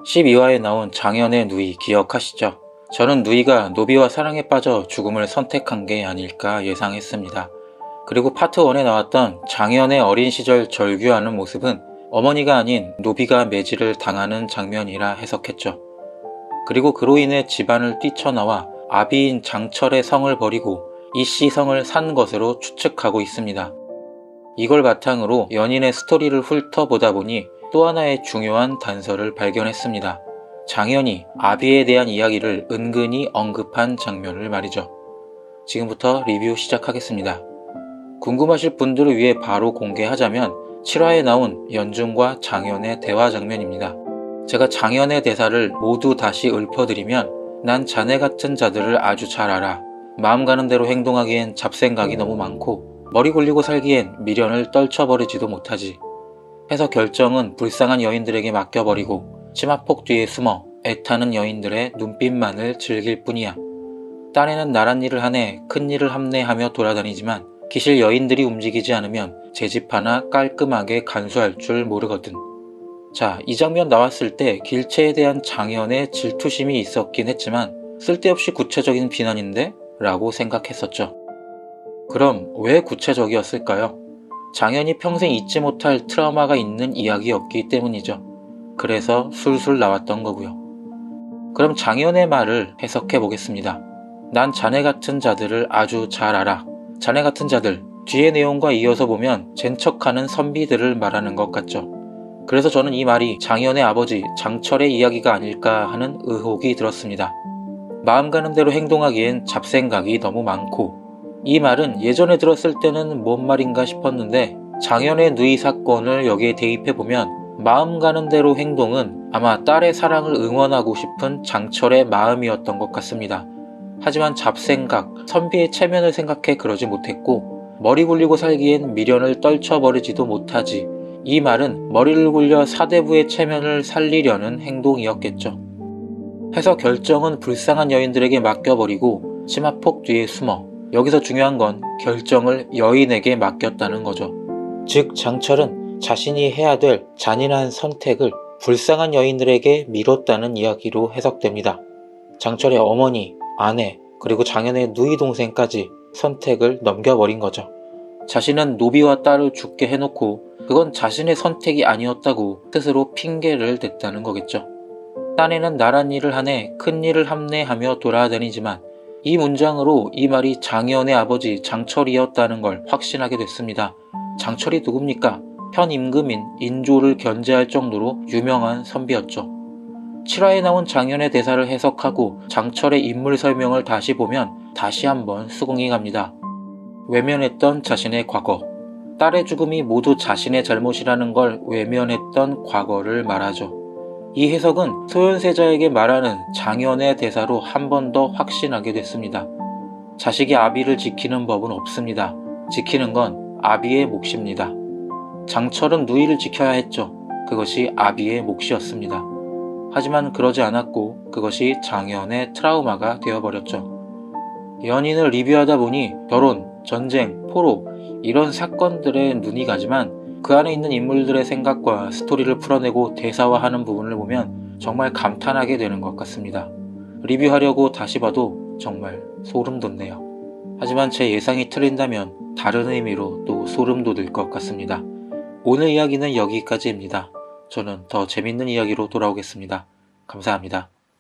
12화에 나온 장현의 누이 기억하시죠? 저는 누이가 노비와 사랑에 빠져 죽음을 선택한 게 아닐까 예상했습니다. 그리고 파트 1에 나왔던 장현의 어린 시절 절규하는 모습은 어머니가 아닌 노비가 매질을 당하는 장면이라 해석했죠. 그리고 그로 인해 집안을 뛰쳐나와 아비인 장철의 성을 버리고 이씨 성을 산 것으로 추측하고 있습니다. 이걸 바탕으로 연인의 스토리를 훑어보다 보니 또 하나의 중요한 단서를 발견했습니다. 장현이 아비에 대한 이야기를 은근히 언급한 장면을 말이죠. 지금부터 리뷰 시작하겠습니다. 궁금하실 분들을 위해 바로 공개하자면 7화에 나온 연중과 장현의 대화 장면입니다. 제가 장현의 대사를 모두 다시 읊어드리면 난 자네 같은 자들을 아주 잘 알아. 마음 가는 대로 행동하기엔 잡생각이 너무 많고 머리 굴리고 살기엔 미련을 떨쳐버리지도 못하지. 해서 결정은 불쌍한 여인들에게 맡겨버리고 치마폭 뒤에 숨어 애타는 여인들의 눈빛만을 즐길 뿐이야. 딴에는 나란 일을 하네 큰 일을 합내하며 돌아다니지만 기실 여인들이 움직이지 않으면 제 집 하나 깔끔하게 간수할 줄 모르거든. 자, 이 장면 나왔을 때 길체에 대한 장현의 질투심이 있었긴 했지만 쓸데없이 구체적인 비난인데? 라고 생각했었죠. 그럼 왜 구체적이었을까요? 장현이 평생 잊지 못할 트라우마가 있는 이야기였기 때문이죠. 그래서 술술 나왔던 거고요. 그럼 장현의 말을 해석해 보겠습니다. 난 자네 같은 자들을 아주 잘 알아. 자네 같은 자들, 뒤의 내용과 이어서 보면 젠척하는 선비들을 말하는 것 같죠. 그래서 저는 이 말이 장현의 아버지 장철의 이야기가 아닐까 하는 의혹이 들었습니다. 마음 가는 대로 행동하기엔 잡생각이 너무 많고, 이 말은 예전에 들었을 때는 뭔 말인가 싶었는데 장현의 누이 사건을 여기에 대입해보면 마음 가는 대로 행동은 아마 딸의 사랑을 응원하고 싶은 장철의 마음이었던 것 같습니다. 하지만 잡생각, 선비의 체면을 생각해 그러지 못했고 머리 굴리고 살기엔 미련을 떨쳐버리지도 못하지. 이 말은 머리를 굴려 사대부의 체면을 살리려는 행동이었겠죠. 해서 결정은 불쌍한 여인들에게 맡겨버리고 치마폭 뒤에 숨어 여기서 중요한 건 결정을 여인에게 맡겼다는 거죠. 즉 장철은 자신이 해야 될 잔인한 선택을 불쌍한 여인들에게 미뤘다는 이야기로 해석됩니다. 장철의 어머니, 아내, 그리고 장현의 누이 동생까지 선택을 넘겨버린 거죠. 자신은 노비와 딸을 죽게 해놓고 그건 자신의 선택이 아니었다고 스스로 핑계를 댔다는 거겠죠. 딴에는 나란 일을 하네 큰 일을 합내하며 돌아다니지만 이 문장으로 이 말이 장현의 아버지 장철이었다는 걸 확신하게 됐습니다. 장철이 누굽니까? 현임금인 인조를 견제할 정도로 유명한 선비였죠. 7화에 나온 장현의 대사를 해석하고 장철의 인물 설명을 다시 보면 다시 한번 수긍이 갑니다. 외면했던 자신의 과거, 딸의 죽음이 모두 자신의 잘못이라는 걸 외면했던 과거를 말하죠. 이 해석은 소현세자에게 말하는 장현의 대사로 한 번 더 확신하게 됐습니다. 자식이 아비를 지키는 법은 없습니다. 지키는 건 아비의 몫입니다. 장철은 누이를 지켜야 했죠. 그것이 아비의 몫이었습니다. 하지만 그러지 않았고 그것이 장현의 트라우마가 되어버렸죠. 연인을 리뷰하다 보니 결혼, 전쟁, 포로 이런 사건들에 눈이 가지만 그 안에 있는 인물들의 생각과 스토리를 풀어내고 대사화하는 부분을 보면 정말 감탄하게 되는 것 같습니다. 리뷰하려고 다시 봐도 정말 소름 돋네요. 하지만 제 예상이 틀린다면 다른 의미로 또 소름 돋을 것 같습니다. 오늘 이야기는 여기까지입니다. 저는 더 재밌는 이야기로 돌아오겠습니다. 감사합니다.